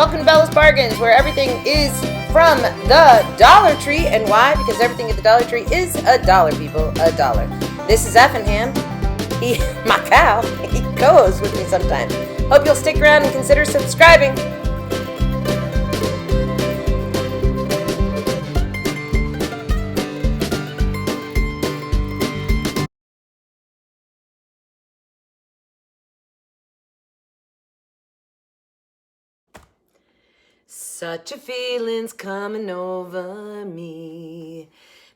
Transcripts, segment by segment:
Welcome to Bella's Bargains, where everything is from the Dollar Tree. And why? Because everything at the Dollar Tree is $1, people. $1. This is Effingham. My cow, he goes with me sometimes. Hope you'll stick around and consider subscribing. Such a feeling's coming over me.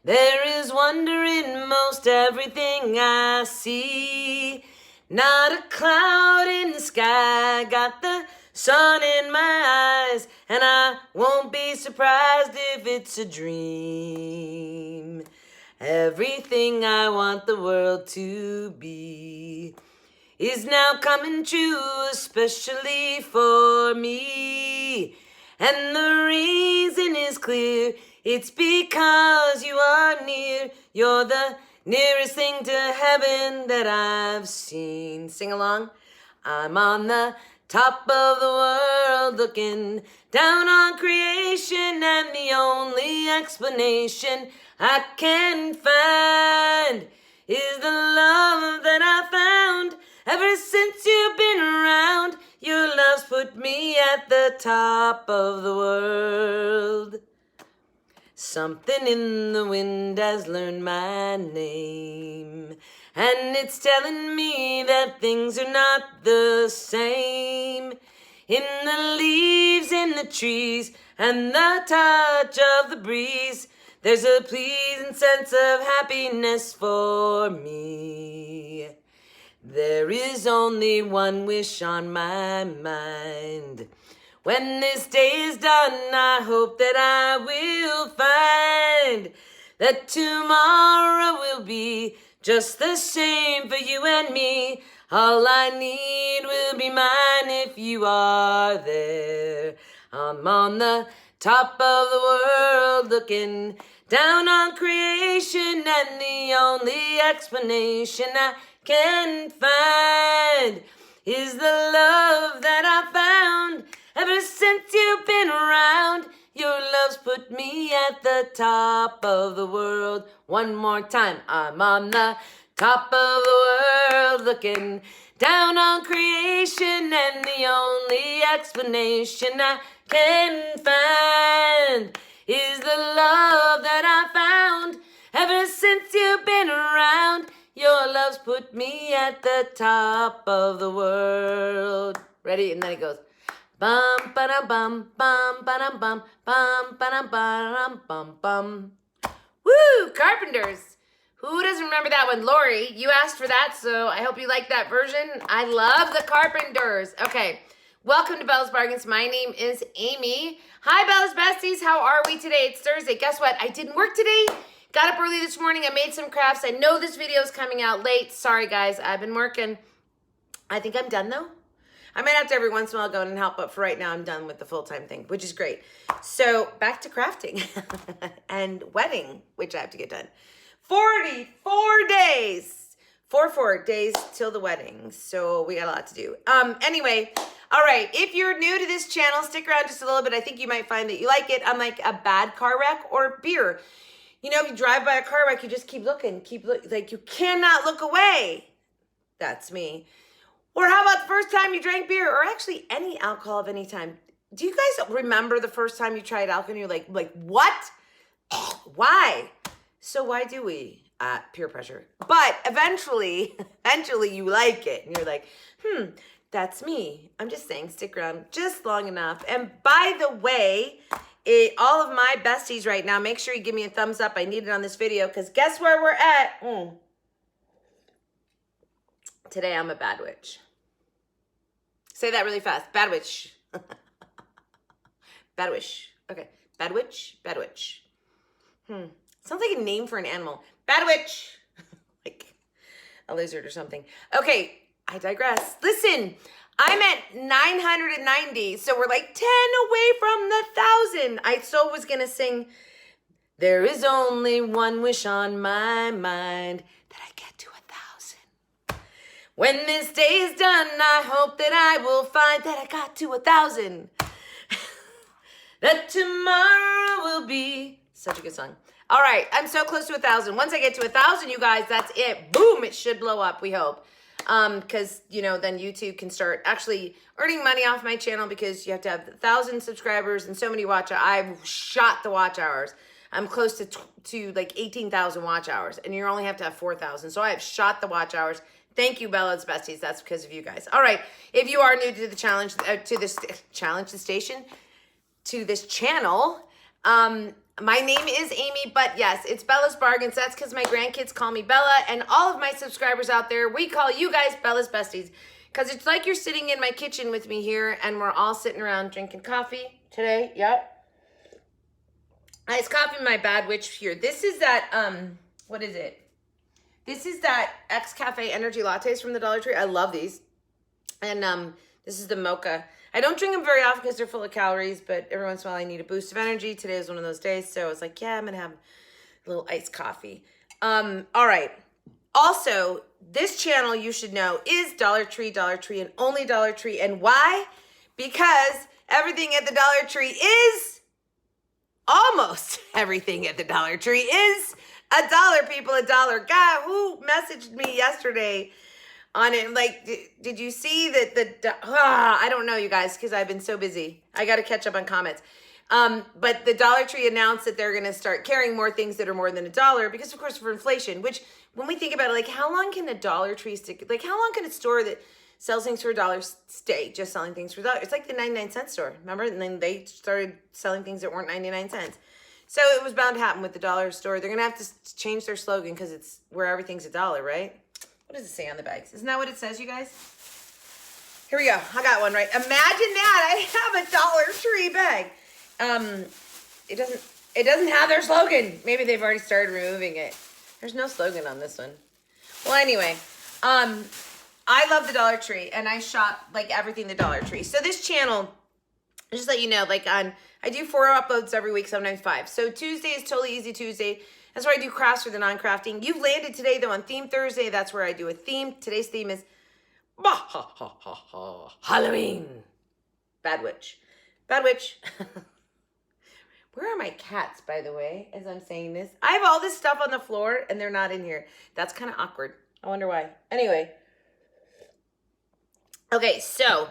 There is wonder in most everything I see. Not a cloud in the sky, got the sun in my eyes, and I won't be surprised if it's a dream. Everything I want the world to be is now coming true, especially for me. And the reason is clear, it's because you are near. You're the nearest thing to heaven that I've seen. Sing along. I'm on the top of the world looking down on creation, and the only explanation I can find is the love that I found. Ever since you've been around, your love's put me at the top of the world. Something in the wind has learned my name, and it's telling me that things are not the same. In the leaves, in the trees, and the touch of the breeze, there's a pleasing sense of happiness for me. There is only one wish on my mind. When this day is done, I hope that I will find that tomorrow will be just the same for you and me. All I need will be mine if you are there. I'm on the top of the world looking down on creation, and the only explanation I can find is the love that I found. Ever since you've been around, your love's put me at the top of the world. One more time. I'm on the top of the world looking down on creation, and the only explanation I can find is the love that I found. Ever since you've been around, your love's put me at the top of the world. Ready? And then it goes bum ba bum bum ba bum bum ba bum bum. Woo! Carpenters. Who doesn't remember that one? Lori, you asked for that, so I hope you like that version. I love the Carpenters. Okay. Welcome to Bella's Bargains. My name is Amy. Hi, Bella's Besties. How are we today? It's Thursday. Guess what? I didn't work today. Got up early this morning. I made some crafts. I know this video is coming out late. Sorry, guys. I've been working. I think I'm done, though. I might have to every once in a while go in and help, but for right now, I'm done with the full-time thing, which is great. So back to crafting and wedding, which I have to get done. 44 days. 44 days till the wedding. So we got a lot to do. Anyway, all right. If you're new to this channel, stick around just a little bit. I think you might find that you like it. Unlike a bad car wreck or beer. You know, if you drive by a car wreck, you just keep looking, like you cannot look away. That's me. Or how about the first time you drank beer, or actually any alcohol of any time? Do you guys remember the first time you tried alcohol and you're like what? Why? So why do we? Peer pressure. But eventually you like it. And you're like, that's me. I'm just saying, stick around just long enough. And by the way, all of my besties right now, make sure you give me a thumbs up. I need it on this video, because guess where we're at? Today I'm a bad witch. Say that really fast. Bad witch. Bad witch. Okay. Bad witch. Bad witch. Sounds like a name for an animal. Bad witch. Like a lizard or something. Okay. I digress. Listen. I'm at 990, so we're like 10 away from the 1,000. I so was going to sing, there is only one wish on my mind, that I get to 1,000. When this day is done, I hope that I will find that I got to 1,000. that tomorrow will be. Such a good song. All right, I'm so close to 1,000. Once I get to 1,000, you guys, that's it. Boom, it should blow up, we hope. Because, you know, then YouTube can start actually earning money off my channel because you have to have 1,000 subscribers and so many watch hours. I've shot the watch hours. I'm close to like 18,000 watch hours, and you only have to have 4,000. So I have shot the watch hours. Thank you, Bella's Besties. That's because of you guys. All right, if you are new to the challenge, to this channel, my name is Amy, but yes, it's Bella's Bargains. That's because my grandkids call me Bella, and all of my subscribers out there, we call you guys Bella's Besties, because it's like you're sitting in my kitchen with me here, and we're all sitting around drinking coffee today. Yep. Iced coffee, my bad witch here. This is that, what is it? This is that X Cafe Energy Lattes from the Dollar Tree. I love these. And this is the mocha. I don't drink them very often because they're full of calories, but every once in a while I need a boost of energy. Today is one of those days, so I was like, yeah, I'm going to have a little iced coffee. All right. Also, this channel, you should know, is Dollar Tree, and only Dollar Tree. And why? Because everything at the Dollar Tree is... almost everything at the Dollar Tree is $1, people, $1. God, who messaged me yesterday on it? Like, did you see that I don't know, you guys, because I've been so busy. I got to catch up on comments. But the Dollar Tree announced that they're going to start carrying more things that are more than $1 because, of course, for inflation, which when we think about it, like, how long can a Dollar Tree stick? Like, how long can a store that sells things for $1 stay just selling things for $1? It's like the 99-cent store, remember? And then they started selling things that weren't 99 cents. So it was bound to happen with the dollar store. They're going to have to change their slogan because it's where everything's $1, right? What does it say on the bags? Isn't that what it says, you guys? Here we go. I got one right. Imagine that. I have a Dollar Tree bag. It doesn't have their slogan. Maybe they've already started removing it. There's no slogan on this one. Well, anyway, I love the Dollar Tree, and I shop like everything the Dollar Tree. So this channel, just to let you know, like I do 4 uploads every week, sometimes 5. So Tuesday is Totally Easy Tuesday. That's where I do crafts for the non-crafting. You've landed today, though, on Theme Thursday. That's where I do a theme. Today's theme is Halloween. Bad witch. Bad witch. Where are my cats, by the way, as I'm saying this? I have all this stuff on the floor, and they're not in here. That's kind of awkward. I wonder why. Anyway. Okay, so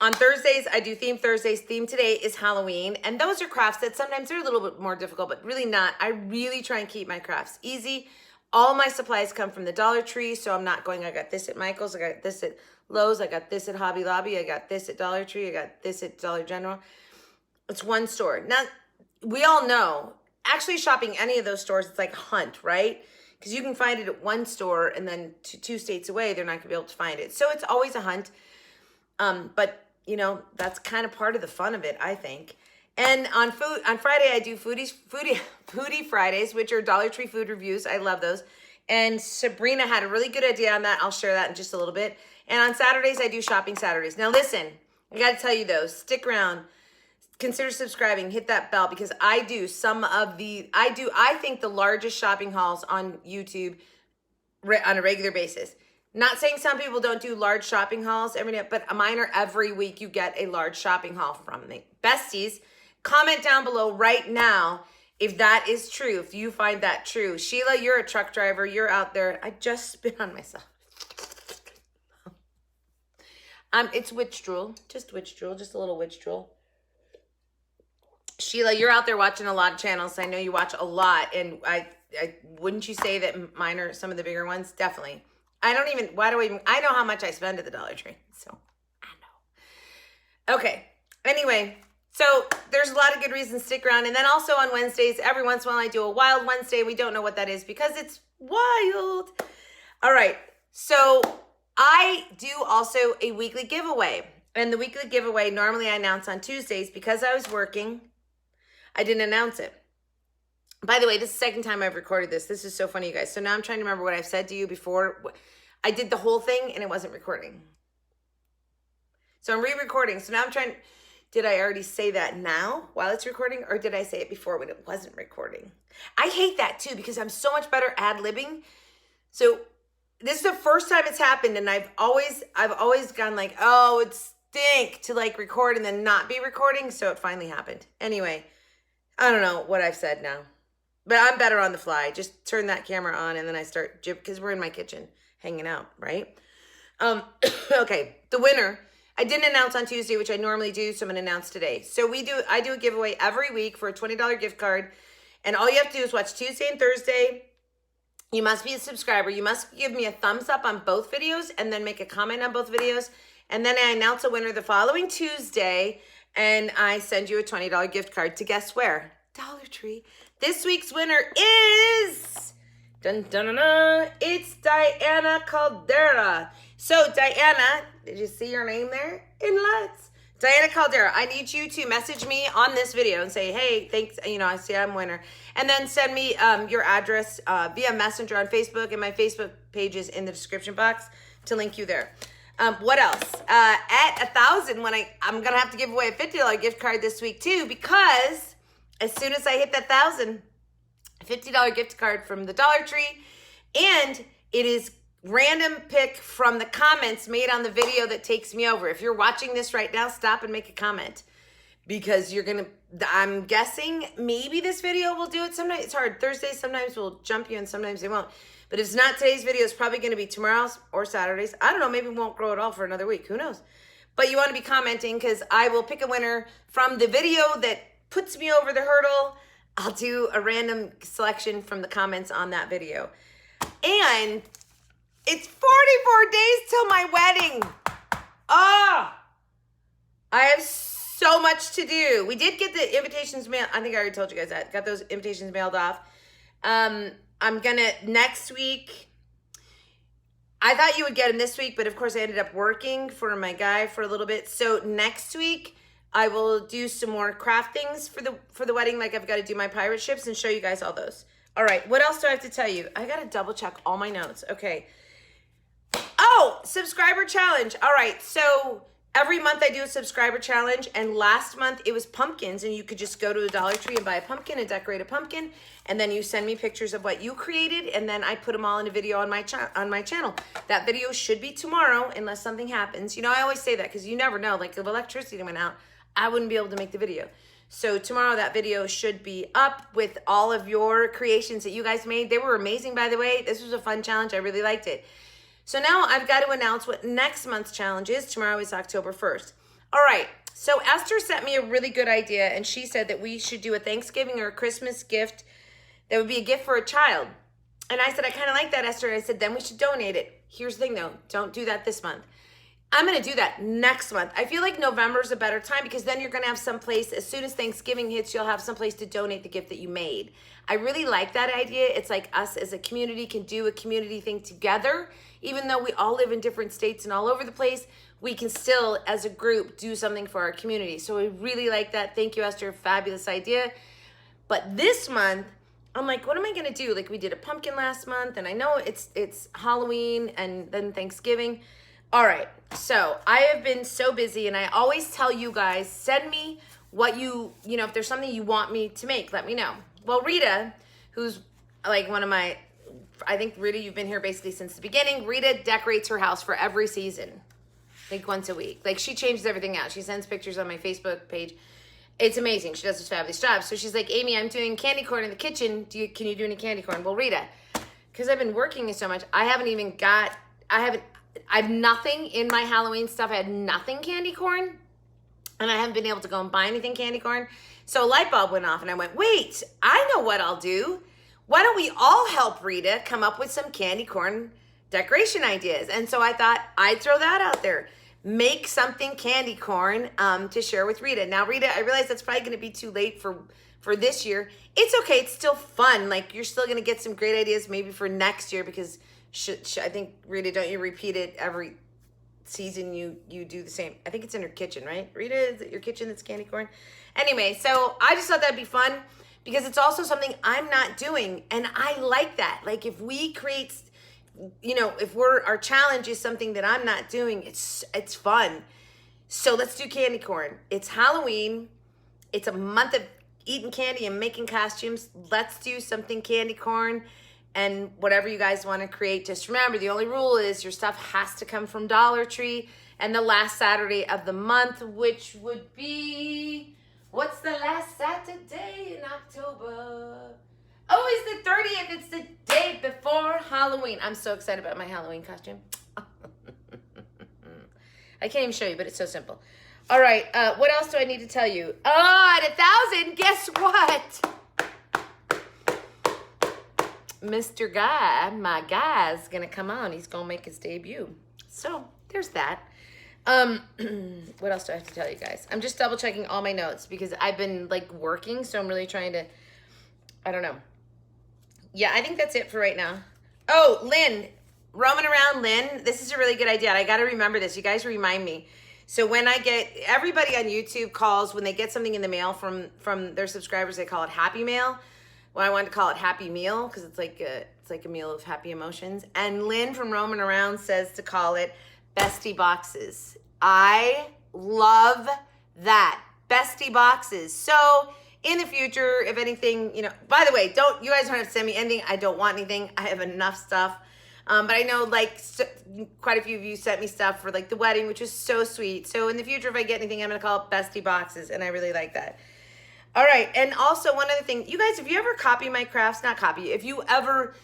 on Thursdays, I do Theme Thursdays. Theme today is Halloween. And those are crafts that sometimes are a little bit more difficult, but really not. I really try and keep my crafts easy. All my supplies come from the Dollar Tree, so I'm not going, I got this at Michael's, I got this at Lowe's, I got this at Hobby Lobby, I got this at Dollar Tree, I got this at Dollar General. It's one store. Now, we all know, actually shopping any of those stores, it's like a hunt, right? Because you can find it at one store and then 2 states away, they're not going to be able to find it. So it's always a hunt. But, you know, that's kind of part of the fun of it, I think. And on Friday, I do Foodie Fridays, which are Dollar Tree food reviews. I love those. And Sabrina had a really good idea on that. I'll share that in just a little bit. And on Saturdays, I do Shopping Saturdays. Now, listen, I got to tell you, though, stick around. Consider subscribing, hit that bell, because I do I think the largest shopping hauls on YouTube on a regular basis. Not saying some people don't do large shopping hauls every day, but mine are every week you get a large shopping haul from me. Besties, comment down below right now if that is true, if you find that true. Sheila, you're a truck driver, you're out there. I just spit on myself. It's witch drool, just a little witch drool. Sheila, you're out there watching a lot of channels. I know you watch a lot, and I wouldn't you say that mine are some of the bigger ones? Definitely. I know how much I spend at the Dollar Tree, so I know. Okay, anyway, so there's a lot of good reasons to stick around. And then also on Wednesdays, every once in a while I do a Wild Wednesday. We don't know what that is because it's wild. All right, so I do also a weekly giveaway. And the weekly giveaway, normally I announce on Tuesdays. Because I was working, I didn't announce it. By the way, this is the second time I've recorded this. This is so funny, you guys. So now I'm trying to remember what I've said to you before. I did the whole thing and it wasn't recording. So I'm re-recording. So now I'm trying, did I already say that now while it's recording? Or did I say it before when it wasn't recording? I hate that too because I'm so much better ad-libbing. So this is the first time it's happened and I've always gone like, oh, it's think to like record and then not be recording, so it finally happened. Anyway, I don't know what I've said now, but I'm better on the fly. Just turn that camera on and then I start, because we're in my kitchen hanging out, right? Okay, the winner, I didn't announce on Tuesday, which I normally do, so I'm gonna announce today. So I do a giveaway every week for a $20 gift card, and all you have to do is watch Tuesday and Thursday. You must be a subscriber. You must give me a thumbs up on both videos and then make a comment on both videos. And then I announce a winner the following Tuesday, and I send you a $20 gift card to guess where? Dollar Tree. This week's winner is, dun, dun, dun, dun, it's Diana Caldera. So Diana, did you see your name there? In lights. Diana Caldera, I need you to message me on this video and say, hey, thanks, I see I'm a winner. And then send me your address via Messenger on Facebook, and my Facebook page is in the description box to link you there. What else? At 1,000, I'm going to have to give away a $50 gift card this week too, because as soon as I hit that 1,000, a $50 gift card from the Dollar Tree, and it is random pick from the comments made on the video that takes me over. If you're watching this right now, stop and make a comment, because I'm guessing maybe this video will do it. Sometimes it's hard. Thursdays sometimes will jump you and sometimes they won't. But if it's not today's video, it's probably going to be tomorrow's or Saturday's. I don't know. Maybe it won't grow at all for another week. Who knows? But you want to be commenting, because I will pick a winner from the video that puts me over the hurdle. I'll do a random selection from the comments on that video. And it's 44 days till my wedding. I have so much to do. We did get the invitations mailed. I think I already told you guys that. Got those invitations mailed off. I'm gonna, next week, I thought you would get them this week, but of course I ended up working for my guy for a little bit. So next week, I will do some more craft things for the wedding. Like I've got to do my pirate ships and show you guys all those. All right, what else do I have to tell you? I got to double check all my notes. Okay. Oh, subscriber challenge. All right, so every month I do a subscriber challenge, and last month it was pumpkins, and you could just go to the Dollar Tree and buy a pumpkin and decorate a pumpkin, and then you send me pictures of what you created, and then I put them all in a video on my channel. That video should be tomorrow unless something happens. I always say that because you never know. Like if electricity went out, I wouldn't be able to make the video. So tomorrow that video should be up with all of your creations that you guys made. They were amazing, by the way. This was a fun challenge. I really liked it. So now I've got to announce what next month's challenge is. Tomorrow is October 1st. All right, so Esther sent me a really good idea, and she said that we should do a Thanksgiving or a Christmas gift that would be a gift for a child. And I said, I kind of like that, Esther. I said, then we should donate it. Here's the thing, though. Don't do that this month. I'm going to do that next month. I feel like November is a better time, because then you're going to have some place, as soon as Thanksgiving hits, you'll have some place to donate the gift that you made. I really like that idea. It's like us as a community can do a community thing together. Even though we all live in different states and all over the place, we can still, as a group, do something for our community. So I really like that. Thank you, Esther. Fabulous idea. But this month, I'm like, what am I going to do? Like, we did a pumpkin last month, and I know it's Halloween and then Thanksgiving. All right, so I have been so busy, and I always tell you guys, send me what if there's something you want me to make, let me know. Well, Rita, who's like one of my, I think, Rita, you've been here basically since the beginning. Rita decorates her house for every season, like once a week. Like, she changes everything out. She sends pictures on my Facebook page. It's amazing. She does this fabulous job. So she's like, Amy, I'm doing candy corn in the kitchen. Can you do any candy corn? Well, Rita, because I've been working so much, I have nothing in my Halloween stuff. I had nothing candy corn, and I haven't been able to go and buy anything candy corn. So a light bulb went off, and I went, wait, I know what I'll do. Why don't we all help Rita come up with some candy corn decoration ideas? And so I thought I'd throw that out there. Make something candy corn to share with Rita. Now, Rita, I realize that's probably going to be too late for this year. It's okay. It's still fun. Like, you're still going to get some great ideas maybe for next year, because I think, Rita, don't you repeat it every season? You do the same. I think it's in her kitchen, right? Rita, is it your kitchen that's candy corn? Anyway, so I just thought that'd be fun, because it's also something I'm not doing, and I like that. Like, if we create, if our challenge is something that I'm not doing, it's fun. So let's do candy corn. It's Halloween. It's a month of eating candy and making costumes. Let's do something candy corn. and whatever you guys want to create. Just remember, the only rule is your stuff has to come from Dollar Tree, and the last Saturday of the month, which would be, what's the last Saturday in October? Oh, it's the 30th. It's the day before Halloween. I'm so excited about my Halloween costume. I can't even show you, but it's so simple. All right, what else do I need to tell you? Oh, at 1,000, guess what? Mr. Guy, my guy's gonna come on. He's gonna make his debut. So there's that. What else do I have to tell you guys? I'm just double checking all my notes because I've been like working, so I'm really trying to, I don't know. Yeah, I think that's it for right now. Oh, Lynn, roaming around Lynn. This is a really good idea. I got to remember this. You guys remind me. So when I get, everybody on YouTube calls, when they get something in the mail from their subscribers, they call it Happy Mail. Well, I wanted to call it Happy Meal because it's like a meal of happy emotions. And Lynn from Roaming Around says to call it Bestie Boxes. I love that. Bestie Boxes. So in the future, if anything, you know, by the way, you guys don't have to send me anything. I don't want anything. I have enough stuff. But I know like quite a few of you sent me stuff for like the wedding, which is so sweet. So in the future, if I get anything, I'm going to call it Bestie Boxes. And I really like that. All right. And also one other thing, you guys, if you ever copy my crafts, not copy, if you ever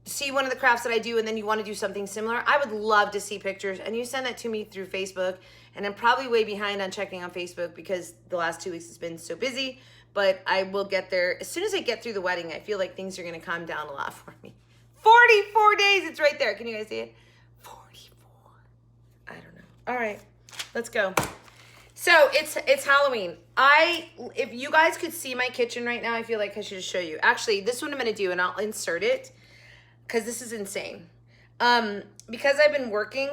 see one of the crafts that I do and then you want to do something similar, I would love to see pictures, and you send that to me through Facebook. And I'm probably way behind on checking on Facebook because the last 2 weeks has been so busy, but I will get there. As soon as I get through the wedding, I feel like things are going to calm down a lot for me. 44 days. It's right there. Can you guys see it? 44. I don't know. All right, let's go. So it's Halloween. If you guys could see my kitchen right now, I feel like I should just show you. Actually, this one I'm going to do, and I'll insert it because this is insane. Because I've been working,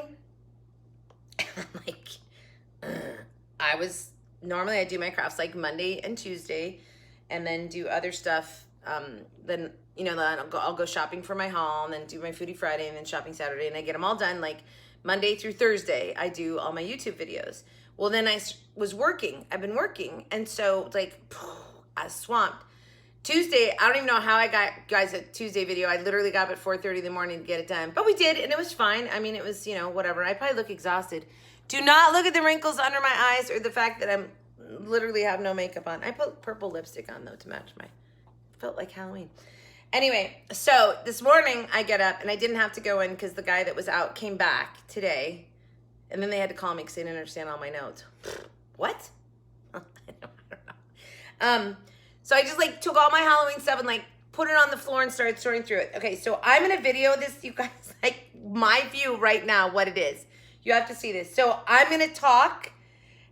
like, normally I do my crafts like Monday and Tuesday, and then do other stuff. Then, you know, I'll go shopping for my haul, and then do my Foodie Friday, and then shopping Saturday, and I get them all done like Monday through Thursday. I do all my YouTube videos. Well, then I was working. I've been working. And so it's like, I was swamped. Tuesday, I don't even know how I got guys a Tuesday video. I literally got up at 4:30 in the morning to get it done. But we did, and it was fine. I mean, it was, you know, whatever. I probably look exhausted. Do not look at the wrinkles under my eyes or the fact that I'm literally have no makeup on. I put purple lipstick on, though, to match felt like Halloween. Anyway, so this morning I get up, and I didn't have to go in because the guy that was out came back today. And then they had to call me because they didn't understand all my notes. What? I don't know. So I just like took all my Halloween stuff and like put it on the floor and started sorting through it. Okay, so I'm gonna video this, you guys, like my view right now, what it is. You have to see this. So I'm gonna talk,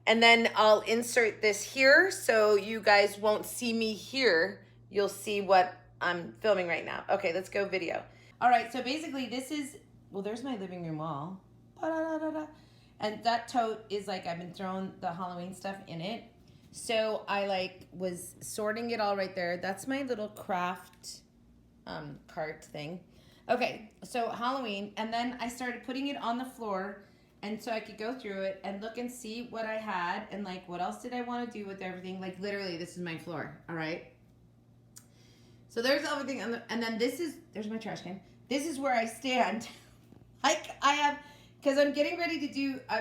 and then I'll insert this here so you guys won't see me here. You'll see what I'm filming right now. Okay, let's go video. All right, so basically this is, well, there's my living room wall. And that tote is like, I've been throwing the Halloween stuff in it. So I like was sorting it all right there. That's my little craft cart thing. Okay, so Halloween. And then I started putting it on the floor. And so I could go through it and look and see what I had. And like, what else did I want to do with everything? Like literally, this is my floor. All right. So there's everything. And then there's my trash can. This is where I stand. Like I have... Because I'm getting ready to do, I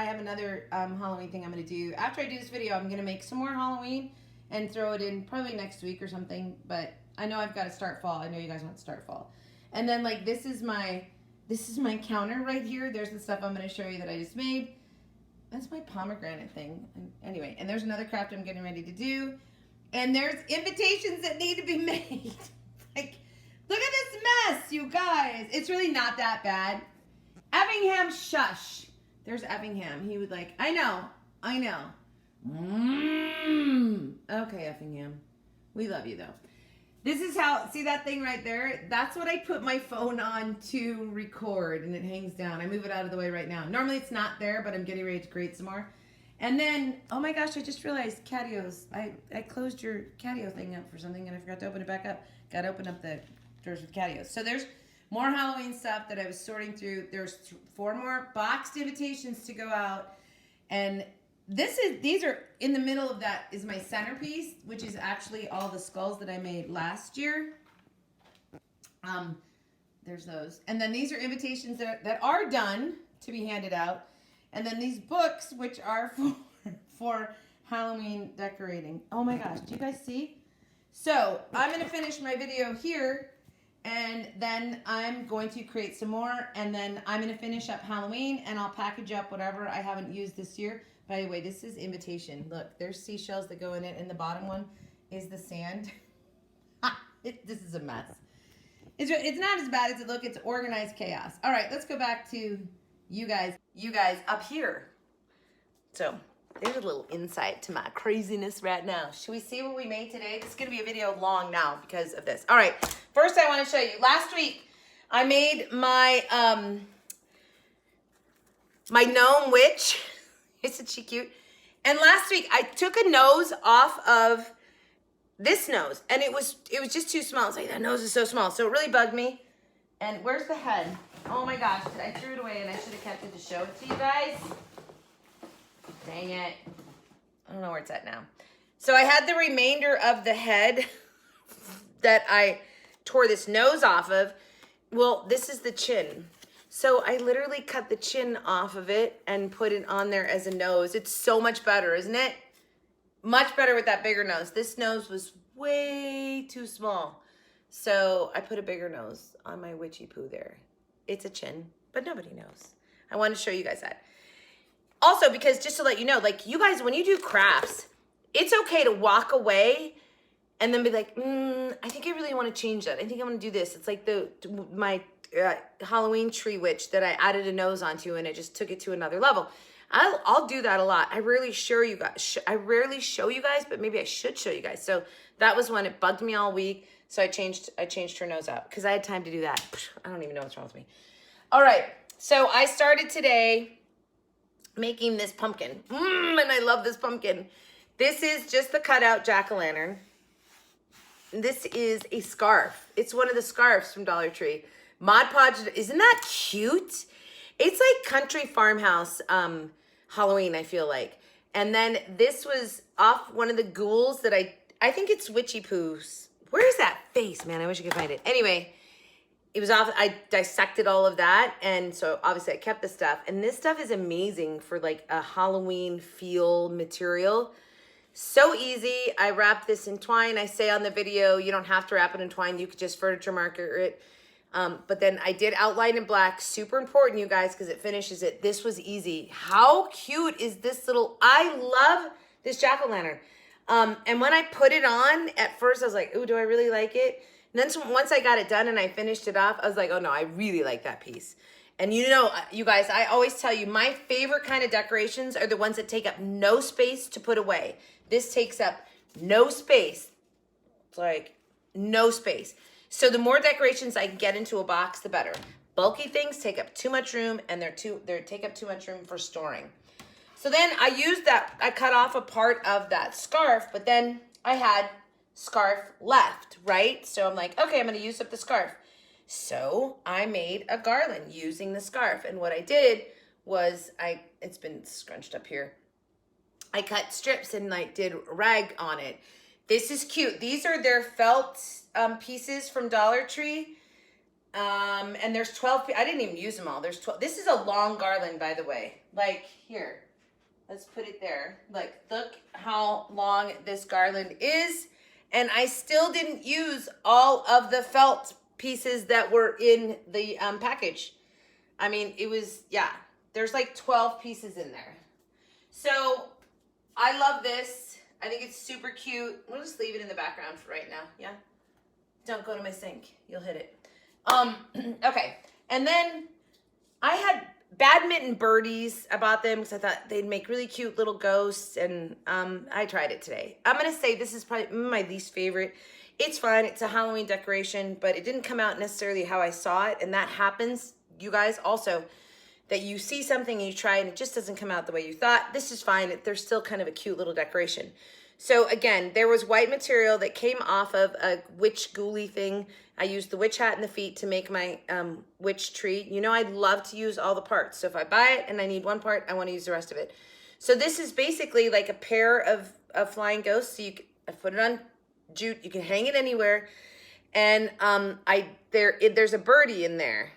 have another Halloween thing I'm going to do. After I do this video, I'm going to make some more Halloween and throw it in probably next week or something. But I know I've got to start fall. I know you guys want to start fall. And then like this is my counter right here. There's the stuff I'm going to show you that I just made. That's my pomegranate thing. Anyway, and there's another craft I'm getting ready to do. And there's invitations that need to be made. Like, look at this mess, you guys. It's really not that bad. Effingham, shush. There's Effingham. He would like, I know. Okay, Effingham. We love you, though. This is how, see that thing right there? That's what I put my phone on to record, and it hangs down. I move it out of the way right now. Normally it's not there, but I'm getting ready to create some more. And then, oh my gosh, I just realized Catios. I closed your Catio thing up for something, and I forgot to open it back up. Got to open up the drawers with Catios. So there's more Halloween stuff that I was sorting through. There's 4 more boxed invitations to go out. And these are in the middle of that is my centerpiece, which is actually all the skulls that I made last year. There's those. And then these are invitations that are done to be handed out. And then these books, which are for Halloween decorating. Oh my gosh, do you guys see? So I'm going to finish my video here, and then I'm going to create some more, and then I'm going to finish up Halloween, and I'll package up whatever I haven't used this year. By the way, this is invitation. Look, there's seashells that go in it, and the bottom one is the sand. This is a mess. It's not as bad as it looks. It's organized chaos. All right, let's go back to you guys up here. So there's a little insight to my craziness right now. Should we see what we made today? This is going to be a video long now because of this. All right, first I want to show you. Last week I made my my gnome witch. Isn't she cute? And last week I took a nose off of this nose, and it was just too small. It's like, that nose is so small, so it really bugged me. And where's the head? Oh my gosh, I threw it away, and I should have kept it to show it to you guys. Dang it. I don't know where it's at now. So I had the remainder of the head that I tore this nose off of. Well, this is the chin. So I literally cut the chin off of it and put it on there as a nose. It's so much better, isn't it? Much better with that bigger nose. This nose was way too small. So I put a bigger nose on my witchy poo there. It's a chin, but nobody knows. I want to show you guys that. Also, because just to let you know, like, you guys, when you do crafts, it's okay to walk away and then be like, I think I really want to change that. I think I want to do this. It's like my Halloween tree witch that I added a nose onto, and it just took it to another level. I'll do that a lot. I rarely show you guys. But maybe I should show you guys. So that was one. It bugged me all week. So I changed her nose out because I had time to do that. I don't even know what's wrong with me. All right. So I started today making this pumpkin. And I love this pumpkin. This is just the cutout jack-o'-lantern. This is a scarf. It's one of the scarves from Dollar Tree. Mod Podge. Isn't that cute? It's like country farmhouse Halloween, I feel like. And then this was off one of the ghouls that I think it's Witchy Poo's. Where is that face, man? I wish I could find it. Anyway, it was off. I dissected all of that. And so obviously I kept the stuff. And this stuff is amazing for like a Halloween feel material. So easy. I wrapped this in twine. I say on the video, you don't have to wrap it in twine. You could just furniture marker it. But then I did outline in black. Super important, you guys, because it finishes it. This was easy. How cute is this little... I love this jack-o'-lantern. And when I put it on, at first I was like, ooh, do I really like it? And then once I got it done and I finished it off, I was like, oh no, I really like that piece. And you know, you guys, I always tell you, my favorite kind of decorations are the ones that take up no space to put away. This takes up no space. It's like no space. So the more decorations I can get into a box, the better. Bulky things take up too much room, and they take up too much room for storing. So then I used that, I cut off a part of that scarf, but then I had scarf left, right? So I'm like, okay, I'm gonna use up the scarf. So I made a garland using the scarf. And what I did was, it's been scrunched up here. I cut strips and like did rag on it. This is cute. These are their felt pieces from Dollar Tree. And there's 12, I didn't even use them all. There's 12. This is a long garland, by the way. Like here, let's put it there. Like, look how long this garland is. And I still didn't use all of the felt pieces that were in the package. I mean, it was, yeah, there's like 12 pieces in there. So I love this. I think it's super cute. We'll just leave it in the background for right now. Yeah. Don't go to my sink. You'll hit it. Okay. And then I had badminton birdies. I bought them because I thought they'd make really cute little ghosts. And I tried it today. I'm going to say this is probably my least favorite. It's fun. It's a Halloween decoration, but it didn't come out necessarily how I saw it. And that happens, you guys, also, that you see something and you try and it just doesn't come out the way you thought. This is fine. There's still kind of a cute little decoration. So again, there was white material that came off of a witch ghoulie thing. I used the witch hat and the feet to make my witch tree. You know, I love to use all the parts. So if I buy it and I need one part, I want to use the rest of it. So this is basically like a pair of flying ghosts. So I put it on jute. You can hang it anywhere. And there's a birdie in there.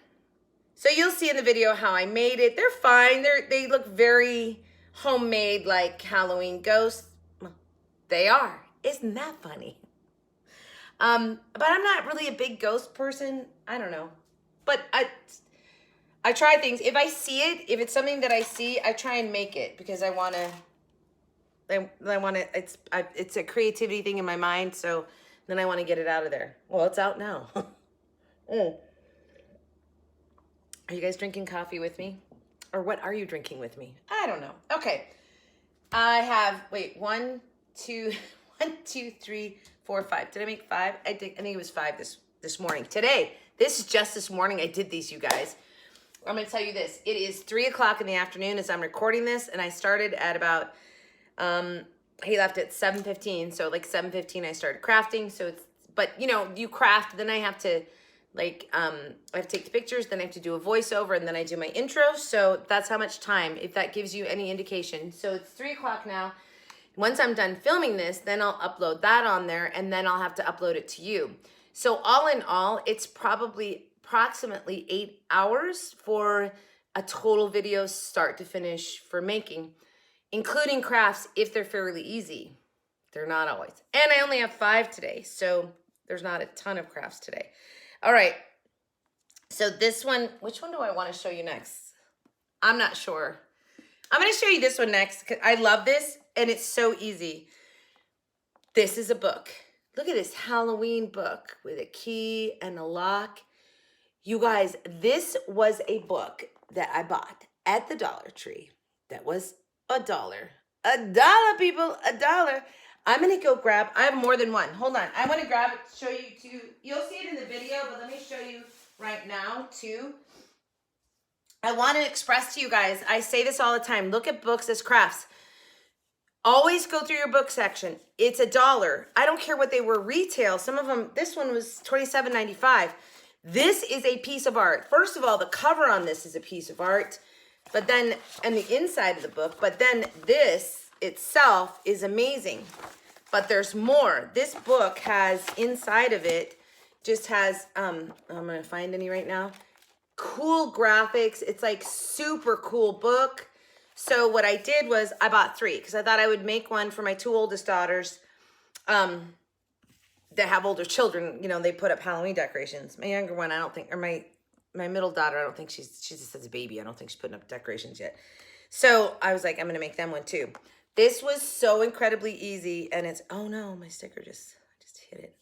So you'll see in the video how I made it. They're fine. They look very homemade, like Halloween ghosts. Well, they are. Isn't that funny? But I'm not really a big ghost person. I don't know. But I try things. If I see it, if it's something that I see, I try and make it because I want to. It's a creativity thing in my mind, so then I want to get it out of there. Well, it's out now. Are you guys drinking coffee with me? Or what are you drinking with me? I don't know. Okay. I have, wait, 1, 2, 3, 4, 5. Did I make 5? I think it was 5 this morning. Today, this is just this morning I did these, you guys. I'm going to tell you this. It is 3 o'clock in the afternoon as I'm recording this, and I started at about, he left at 7:15, so like 7:15 I started crafting. So it's, but you know, you craft, then I have to like, I have to take the pictures, then I have to do a voiceover, and then I do my intro. So that's how much time, if that gives you any indication. So it's 3 o'clock now. Once I'm done filming this, then I'll upload that on there, and then I'll have to upload it to you. So all in all, it's probably approximately 8 hours for a total video start to finish for making, including crafts if they're fairly easy. They're not always. And I only have 5 today, so there's not a ton of crafts today. All right, so this one, which one do I want to show you next? I'm not sure. I'm going to show you this one next because I love this and it's so easy. This is a book. Look at this Halloween book with a key and a lock. You guys, this was a book that I bought at the Dollar Tree. That was $1. $1, people, $1. I'm going to go grab, I have more than one. Hold on. I want to grab it, show you too. You'll see it in the video, but let me show you right now too. I want to express to you guys, I say this all the time, look at books as crafts. Always go through your book section. It's $1. I don't care what they were retail. Some of them, this one was $27.95. This is a piece of art. First of all, the cover on this is a piece of art, but then, and the inside of the book, but then this itself is amazing. But there's more. This book has inside of it, just has, I'm gonna find any right now, cool graphics. It's like super cool book. So what I did was I bought 3 because I thought I would make one for my 2 oldest daughters that have older children. You know, they put up Halloween decorations. My younger one, I don't think, or my middle daughter, I don't think she just has a baby. I don't think she's putting up decorations yet. So I was like, I'm gonna make them one too. This was so incredibly easy, and it's, oh no, my sticker just hit it.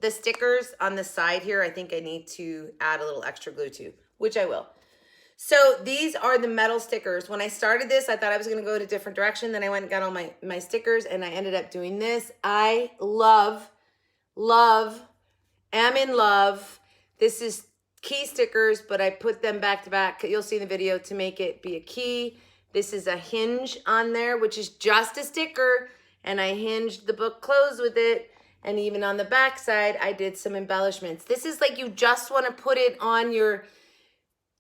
The stickers on the side here, I think I need to add a little extra glue to, which I will. So these are the metal stickers. When I started this, I thought I was gonna go in a different direction. Then I went and got all my stickers, and I ended up doing this. I am in love. This is key stickers, but I put them back to back. You'll see in the video to make it be a key. This is a hinge on there, which is just a sticker, and I hinged the book closed with it. And even on the back side, I did some embellishments. This is like you just want to put it on your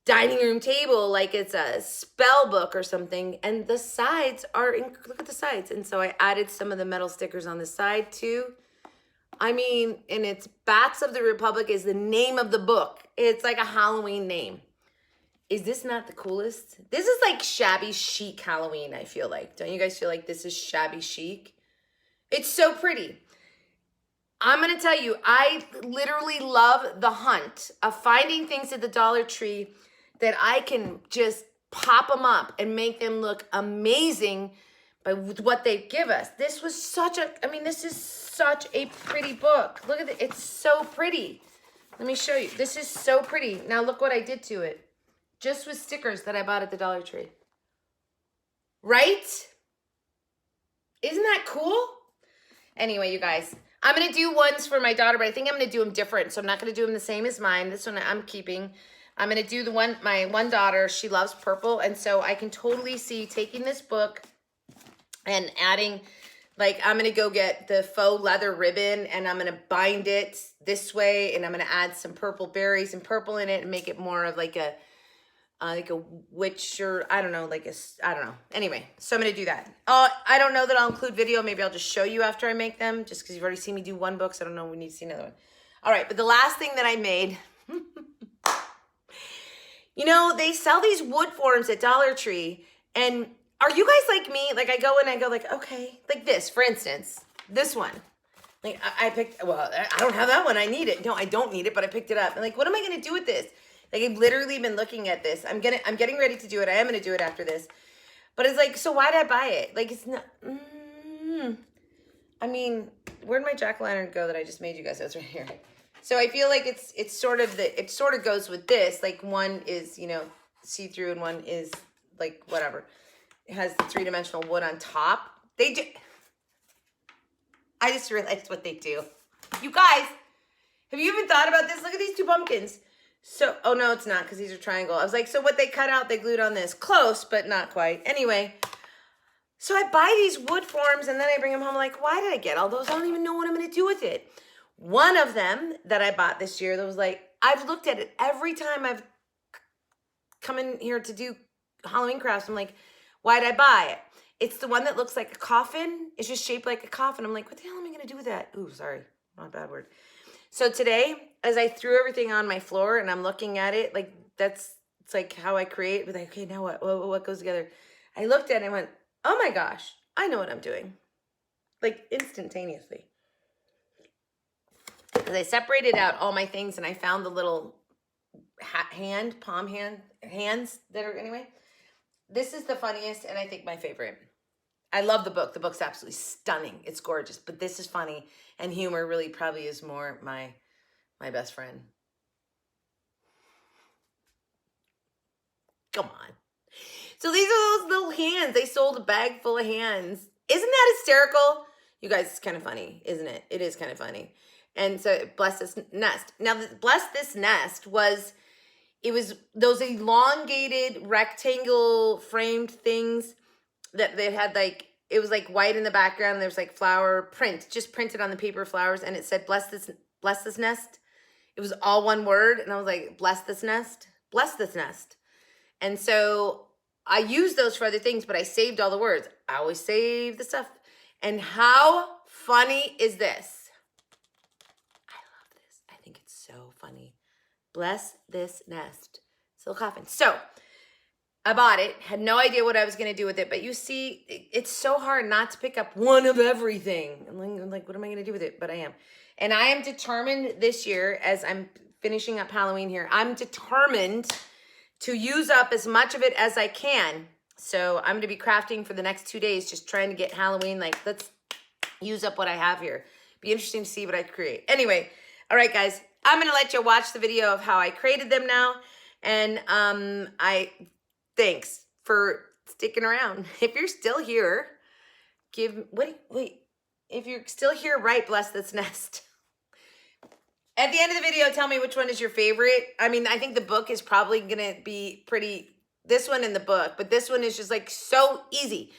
dining room table like it's a spell book or something. And the sides are, look at the sides. And so I added some of the metal stickers on the side too. I mean, and it's Bats of the Republic is the name of the book. It's like a Halloween name. Is this not the coolest? This is like shabby chic Halloween, I feel like. Don't you guys feel like this is shabby chic? It's so pretty. I'm going to tell you, I literally love the hunt of finding things at the Dollar Tree that I can just pop them up and make them look amazing by what they give us. This was such a, I mean, this is such a pretty book. Look at it. It's so pretty. Let me show you. This is so pretty. Now look what I did to it. Just with stickers that I bought at the Dollar Tree. Right? Isn't that cool? Anyway, you guys, I'm going to do ones for my daughter, but I think I'm going to do them different. So I'm not going to do them the same as mine. This one I'm keeping. I'm going to do the one, my one daughter, she loves purple. And so I can totally see taking this book and adding, like, I'm going to go get the faux leather ribbon and I'm going to bind it this way. And I'm going to add some purple berries and purple in it and make it more of like a witch or I don't know, like I don't know. Anyway, so I'm going to do that. I don't know that I'll include video. Maybe I'll just show you after I make them just because you've already seen me do one book. So I don't know. We need to see another one. All right, but the last thing that I made, you know, they sell these wood forms at Dollar Tree, and are you guys like me? Like I go and I go like, okay, like this, for instance, this one. Like I picked, well, I don't have that one. I need it. No, I don't need it, but I picked it up. And like, what am I going to do with this? Like I've literally been looking at this. I'm getting ready to do it. I am going to do it after this. But it's like, so why did I buy it? Like it's not, I mean, where'd my jack-o'-lantern go that I just made you guys? That's right here. So I feel like it's sort of it sort of goes with this. Like one is, you know, see-through and one is like whatever. It has the 3-dimensional wood on top. They do. I just realized what they do. You guys, have you even thought about this? Look at these 2 pumpkins. So, oh no, it's not because these are triangle. I was like, so what they cut out, they glued on this. Close, but not quite. Anyway, so I buy these wood forms and then I bring them home. I'm like, why did I get all those? I don't even know what I'm going to do with it. One of them that I bought this year that was like, I've looked at it every time I've come in here to do Halloween crafts. I'm like, why'd I buy it? It's the one that looks like a coffin. It's just shaped like a coffin. I'm like, what the hell am I going to do with that? Ooh, sorry. Not a bad word. So today, as I threw everything on my floor and I'm looking at it, like it's like how I create. But like, okay, now what goes together? I looked at it and went, oh my gosh, I know what I'm doing. Like instantaneously. As I separated out all my things and I found the little palm hands that are, anyway. This is the funniest and I think my favorite. I love the book. The book's absolutely stunning. It's gorgeous, but this is funny and humor really probably is more my best friend. Come on. So these are those little hands. They sold a bag full of hands. Isn't that hysterical? You guys, it's kind of funny, isn't it? It is kind of funny. And so bless this nest. Now, bless this nest was, it was those elongated rectangle framed things that they had like, it was like white in the background. There's like flower print, just printed on the paper flowers. And it said, bless this nest. It was all one word. And I was like, bless this nest, bless this nest. And so I used those for other things, but I saved all the words. I always save the stuff. And how funny is this? I love this. I think it's so funny. Bless this nest. It's a little coffin. So I bought it, had no idea what I was going to do with it, but you see, it's so hard not to pick up one of everything. I'm like, what am I going to do with it? But I am. And I am determined this year, as I'm finishing up Halloween here, I'm determined to use up as much of it as I can. So I'm going to be crafting for the next 2 days, just trying to get Halloween, like, let's use up what I have here. Be interesting to see what I create. Anyway, all right, guys, I'm going to let you watch the video of how I created them now. And thanks for sticking around. If you're still here, wait. If you're still here, right, bless this nest. At the end of the video, tell me which one is your favorite. I mean, I think the book is probably going to be this one in the book, but this one is just like so easy.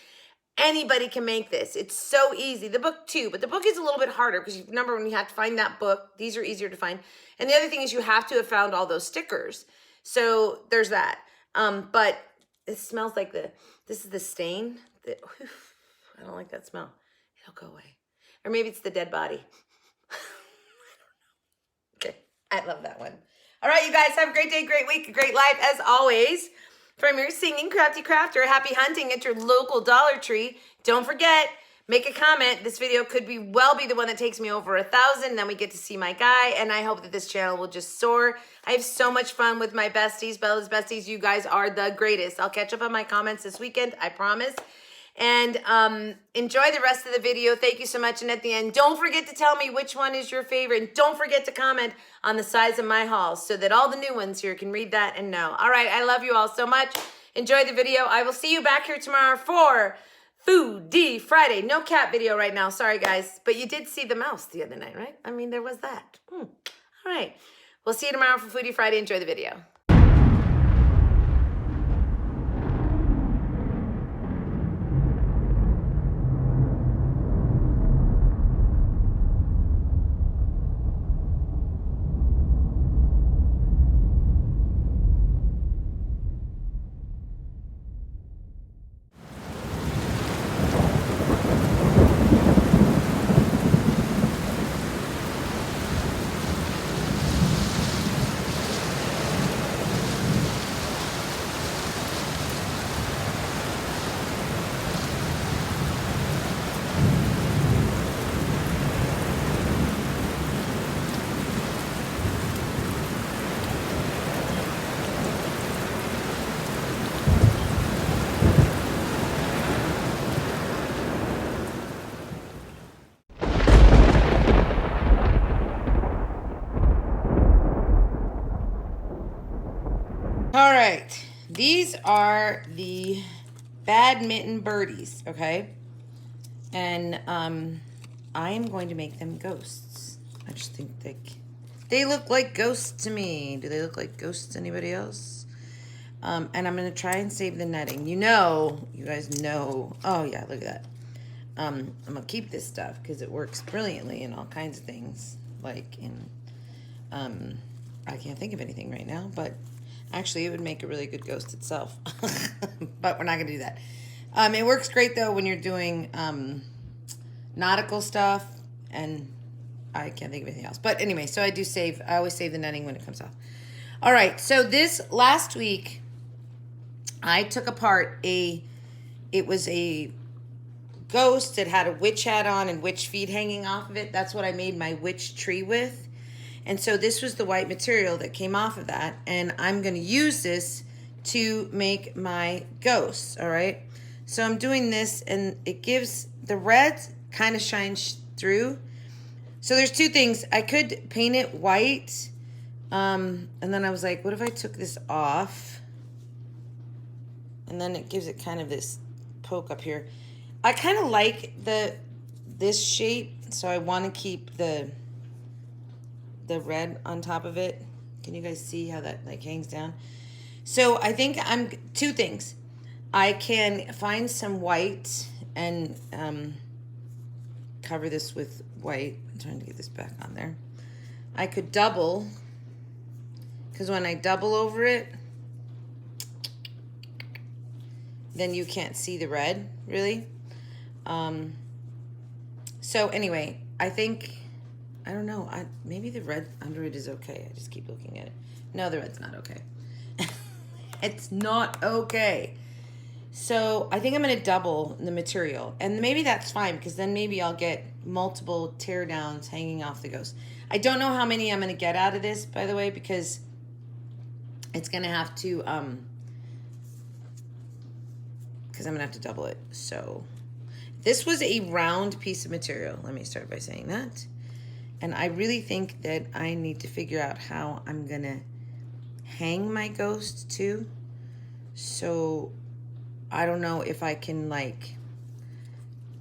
Anybody can make this. It's so easy. The book too, but the book is a little bit harder because remember when you have to find that book, these are easier to find. And the other thing is you have to have found all those stickers. So there's that. But it smells like this is the stain. I don't like that smell. It'll go away. Or maybe it's the dead body. Okay, I love that one. All right, you guys, have a great day, great week, a great life as always. From your singing crafty crafter, happy hunting at your local Dollar Tree. Don't forget, make a comment. This video could be the one that takes me over 1,000. Then we get to see my guy, and I hope that this channel will just soar. I have so much fun with my besties, Bella's besties. You guys are the greatest. I'll catch up on my comments this weekend, I promise. And enjoy the rest of the video. Thank you so much. And at the end, don't forget to tell me which one is your favorite. And don't forget to comment on the size of my haul so that all the new ones here can read that and know. All right, I love you all so much. Enjoy the video. I will see you back here tomorrow for Foodie Friday. No cat video right now. Sorry, guys. But you did see the mouse the other night, right? I mean, there was that. All right. We'll see you tomorrow for Foodie Friday. Enjoy the video. right. These are the badminton birdies, okay? And I am going to make them ghosts. I just think they look like ghosts to me. Do they look like ghosts to anybody else? And I'm going to try and save the netting. You guys know. Oh, yeah, look at that. I'm going to keep this stuff because it works brilliantly in all kinds of things. Like in, I can't think of anything right now, but actually it would make a really good ghost itself. But we're not going to do that. It works great, though, when you're doing nautical stuff, and I can't think of anything else. But anyway, so I always save the netting when it comes off. All right, so this last week, I took apart it was a ghost that had a witch hat on and witch feet hanging off of it. That's what I made my witch tree with. And so this was the white material that came off of that, and I'm going to use this to make my ghosts, all right? So I'm doing this, and it gives the red kind of shines through. So there's two things. I could paint it white, and then I was like, what if I took this off? And then it gives it kind of this poke up here. I kind of like this shape, so I want to keep the red on top of it. Can you guys see how that like hangs down? So I think two things. I can find some white and cover this with white. I'm trying to get this back on there. I could double, because when I double over it, then you can't see the red, really. So anyway, I think, I don't know, maybe the red under it is okay. I just keep looking at it. No, the red's not okay. It's not okay. So I think I'm going to double the material. And maybe that's fine, because then maybe I'll get multiple tear downs hanging off the ghost. I don't know how many I'm going to get out of this, by the way, because it's going to have to, because I'm going to have to double it. So this was a round piece of material. Let me start by saying that. And I really think that I need to figure out how I'm going to hang my ghost too. So I don't know if I can like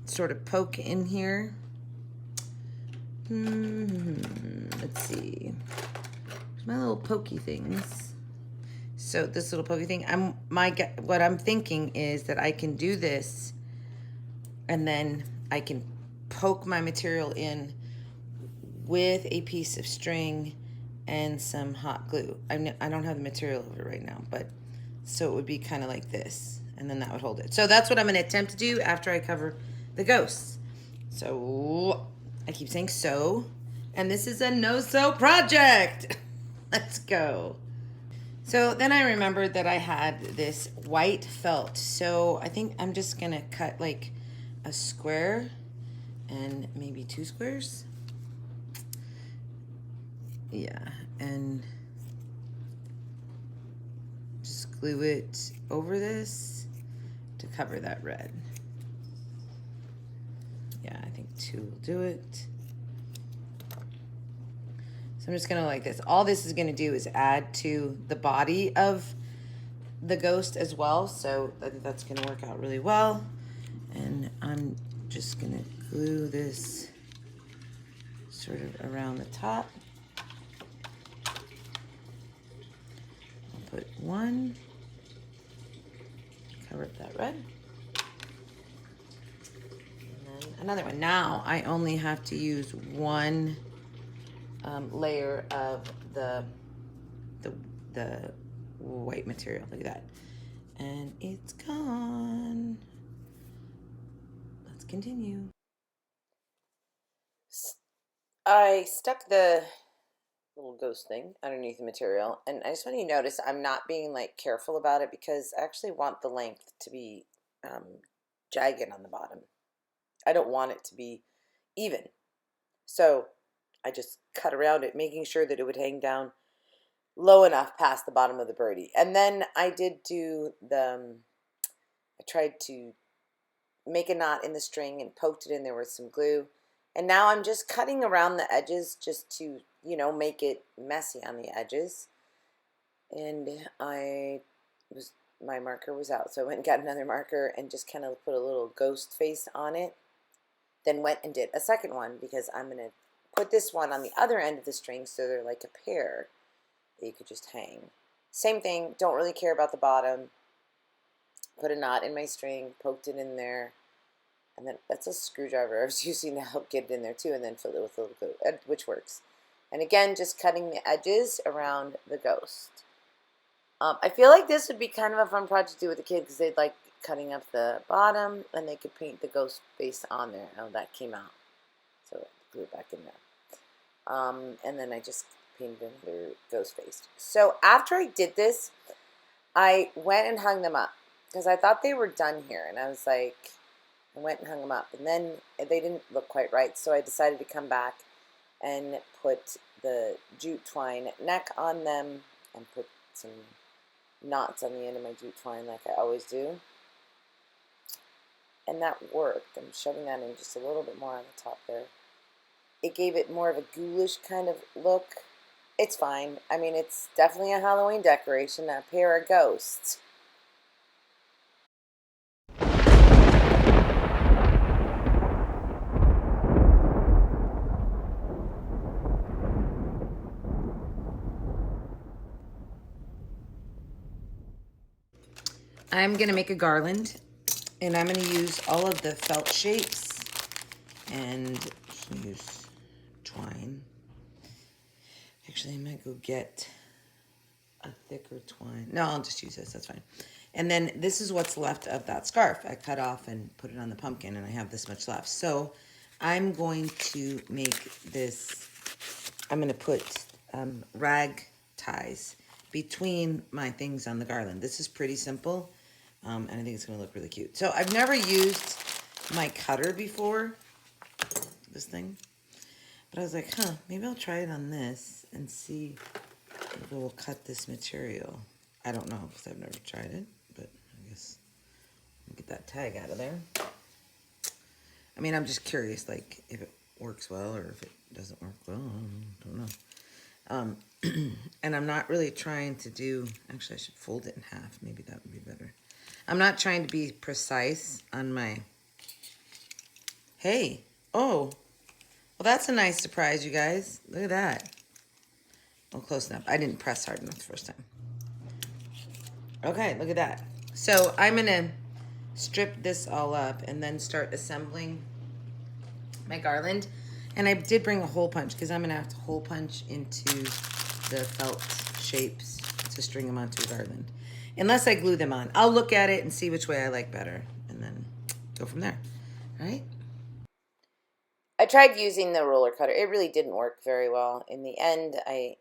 sort of poke in here. Let's see. There's my little pokey things. So this little pokey thing, what I'm thinking is that I can do this, and then I can poke my material in with a piece of string and some hot glue. I don't have the material of it right now, but so it would be kind of like this, and then that would hold it. So that's what I'm going to attempt to do after I cover the ghosts. So I keep saying so, and this is a no-sew project. Let's go. So then I remembered that I had this white felt. So I think I'm just going to cut like a square and maybe 2 squares. Yeah, and just glue it over this to cover that red. Yeah, I think 2 will do it. So I'm just gonna like this. All this is gonna do is add to the body of the ghost as well. So I think that's gonna work out really well. And I'm just gonna glue this sort of around the top. I'll put 1, cover up that red. And then another one. Now I only have to use 1 layer of the white material. Look at that. And it's gone. Let's continue. I stuck the little ghost thing underneath the material, and I just want you to notice I'm not being like careful about it, because I actually want the length to be jagged on the bottom. I don't want it to be even. So I just cut around it, making sure that it would hang down low enough past the bottom of the birdie. And then I did do I tried to make a knot in the string and poked it in there with some glue. And now I'm just cutting around the edges just to, make it messy on the edges. And I my marker was out, so I went and got another marker and just kind of put a little ghost face on it. Then went and did a second one because I'm going to put this one on the other end of the string so they're like a pair that you could just hang. Same thing, don't really care about the bottom. Put a knot in my string, poked it in there, and then that's a screwdriver I was using to help get it in there too, and then filled it with a little glue, which works. And again, just cutting the edges around the ghost. I feel like this would be kind of a fun project to do with the kids because they'd like cutting up the bottom and they could paint the ghost face on there. Oh, that came out. So glue it back in there. And then I just painted another ghost face. So after I did this, I went and hung them up because I thought they were done here. And I was like, I went and hung them up. And then they didn't look quite right. So I decided to come back and put the jute twine neck on them and put some knots on the end of my jute twine like I always do. And that worked. I'm shoving that in just a little bit more on the top there. It gave it more of a ghoulish kind of look. It's fine. I mean, it's definitely a Halloween decoration, a pair of ghosts. I'm going to make a garland, and I'm going to use all of the felt shapes and use twine. Actually, I might go get a thicker twine. No, I'll just use this. That's fine. And then this is what's left of that scarf. I cut off and put it on the pumpkin, and I have this much left. So I'm going to make this, I'm going to put rag ties between my things on the garland. This is pretty simple. And I think it's going to look really cute. So I've never used my cutter before, this thing. But I was like, maybe I'll try it on this and see if it will cut this material. I don't know because I've never tried it, but I guess I'll get that tag out of there. I mean, I'm just curious, like, if it works well or if it doesn't work well. I don't know. And I'm not really trying to do, actually I should fold it in half. Maybe that would be better. I'm not trying to be precise on my, hey, oh, well that's a nice surprise, you guys. Look at that. Oh, close enough. I didn't press hard enough the first time. Okay, look at that. So I'm gonna strip this all up and then start assembling my garland. And I did bring a hole punch because I'm gonna have to hole punch into the felt shapes to string them onto a garland. Unless I glue them on. I'll look at it and see which way I like better and then go from there. All right? I tried using the roller cutter. It really didn't work very well. In the end, I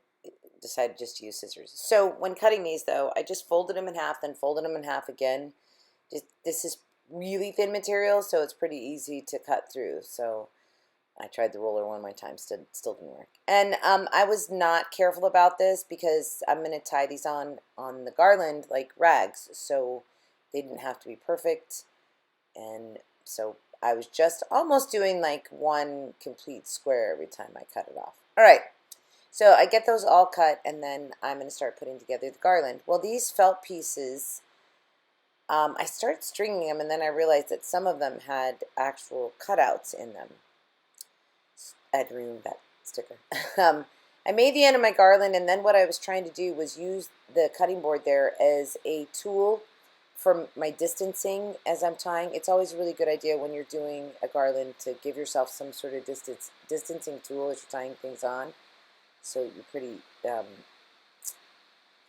decided just to use scissors. So when cutting these, though, I just folded them in half, then folded them in half again. This is really thin material, so it's pretty easy to cut through. So I tried the roller one more time, still didn't work. And I was not careful about this because I'm going to tie these on the garland like rags, so they didn't have to be perfect. And so I was just almost doing like one complete square every time I cut it off. All right, so I get those all cut, and then I'm going to start putting together the garland. Well, these felt pieces, I started stringing them, and then I realized that some of them had actual cutouts in them. I had to remove that sticker. I made the end of my garland, and then what I was trying to do was use the cutting board there as a tool for my distancing as I'm tying. It's always a really good idea when you're doing a garland to give yourself some sort of distancing tool as you're tying things on, so you're pretty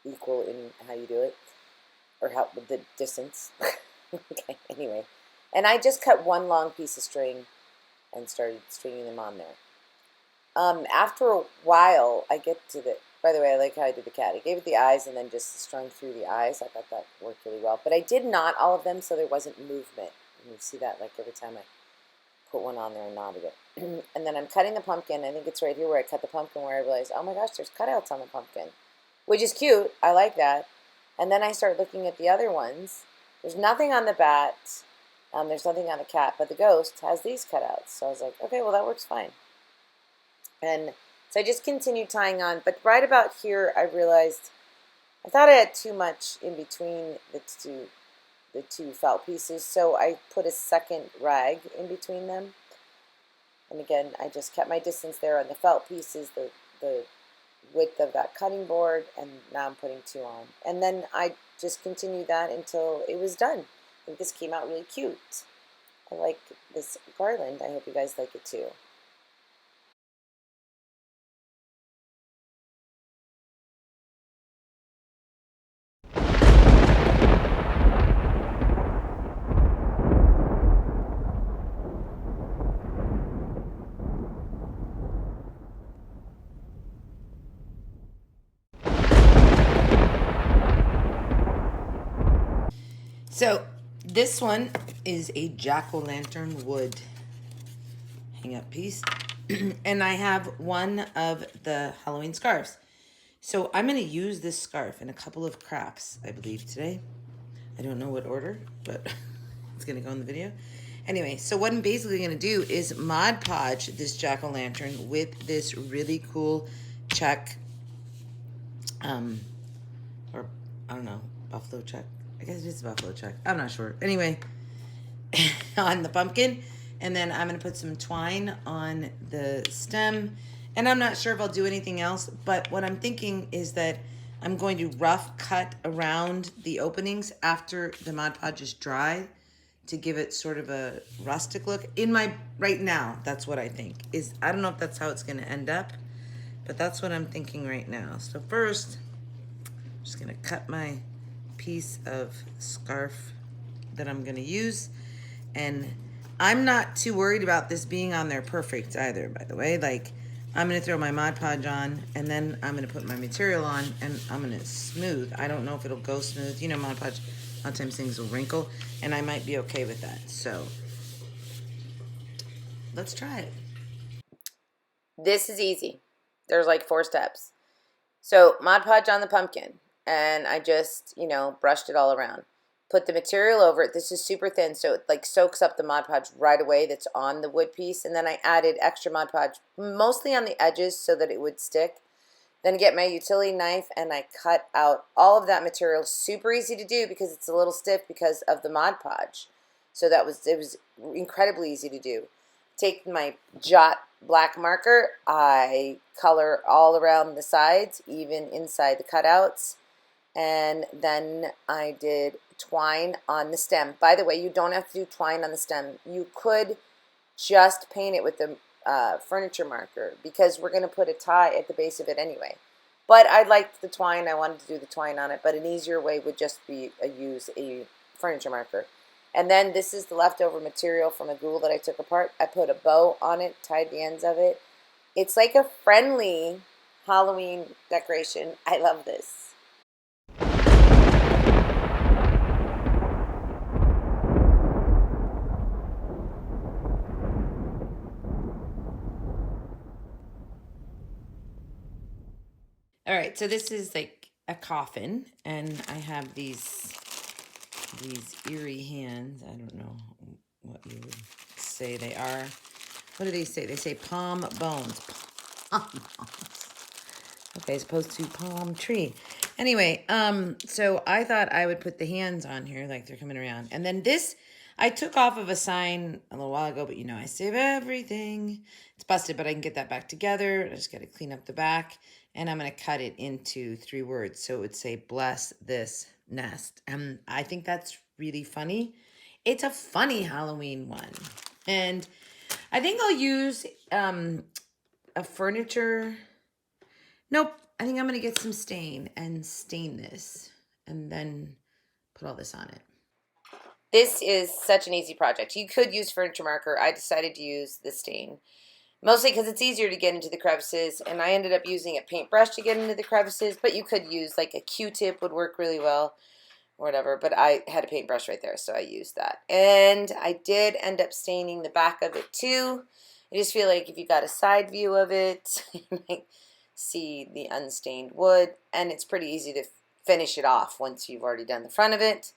equal in how you do it, or how with the distance. Okay, anyway. And I just cut one long piece of string and started stringing them on there. After a while, I get to the, by the way, I like how I did the cat. I gave it the eyes and then just strung through the eyes. I thought that worked really well. But I did knot all of them so there wasn't movement. And you see that like every time I put one on there and knotted it. And then I'm cutting the pumpkin. I think it's right here where I cut the pumpkin where I realized, oh my gosh, there's cutouts on the pumpkin, which is cute. I like that. And then I start looking at the other ones. There's nothing on the bat. There's nothing on the cat, but the ghost has these cutouts. So I was like, okay, well, that works fine. And so I just continued tying on. But right about here, I realized I thought I had too much in between the two felt pieces, so I put a second rag in between them. And again, I just kept my distance there on the felt pieces, the width of that cutting board, and now I'm putting two on. And then I just continued that until it was done. I think this came out really cute. I like this garland. I hope you guys like it too. So this one is a jack-o'-lantern wood hang-up piece. And I have one of the Halloween scarves. So I'm going to use this scarf in a couple of crafts, I believe, today. I don't know what order, but it's going to go in the video. Anyway, so what I'm basically going to do is Mod Podge this jack-o'-lantern with this really cool check, or I don't know, buffalo check. I guess it is a buffalo check. I'm not sure. Anyway, on the pumpkin. And then I'm going to put some twine on the stem. And I'm not sure if I'll do anything else, but what I'm thinking is that I'm going to rough cut around the openings after the Mod Podge is dry to give it sort of a rustic look. Right now, that's what I think. I don't know if that's how it's going to end up, but that's what I'm thinking right now. So first, I'm just going to cut my piece of scarf that I'm going to use. And I'm not too worried about this being on there perfect either, by the way. Like, I'm going to throw my Mod Podge on, and then I'm going to put my material on, and I'm going to smooth. I don't know if it'll go smooth. You know, Mod Podge, a lot of times things will wrinkle, and I might be okay with that. So, let's try it. This is easy. There's like 4 steps. So, Mod Podge on the pumpkin, and I just, brushed it all around. Put the material over it. This is super thin, so it like soaks up the Mod Podge right away that's on the wood piece. And then I added extra Mod Podge, mostly on the edges so that it would stick. Then get my utility knife and I cut out all of that material. Super easy to do because it's a little stiff because of the Mod Podge. So it was incredibly easy to do. Take my Jot black marker. I color all around the sides, even inside the cutouts. And then I did twine on the stem. By the way, you don't have to do twine on the stem. You could just paint it with the furniture marker because we're going to put a tie at the base of it anyway. But I liked the twine. I wanted to do the twine on it, but an easier way would just be use a furniture marker. And then this is the leftover material from a ghoul that I took apart. I put a bow on it, tied the ends of it. It's like a friendly Halloween decoration. I love this. All right, so this is like a coffin, and I have these eerie hands. I don't know what you would say they are. What do they say? They say palm bones. Palm bones. Okay, as opposed to palm tree. Anyway, so I thought I would put the hands on here like they're coming around. And then this, I took off of a sign a little while ago, but I save everything. It's busted, but I can get that back together. I just got to clean up the back. And I'm going to cut it into 3 words. So it would say, bless this nest. I think that's really funny. It's a funny Halloween one. And I think I'll use a furniture. Nope. I think I'm going to get some stain and stain this. And then put all this on it. This is such an easy project. You could use furniture marker. I decided to use the stain. Mostly because it's easier to get into the crevices, and I ended up using a paintbrush to get into the crevices, but you could use like a Q-tip would work really well, or whatever, but I had a paintbrush right there, so I used that. And I did end up staining the back of it too. I just feel like if you got a side view of it, you might see the unstained wood, and it's pretty easy to finish it off once you've already done the front of it.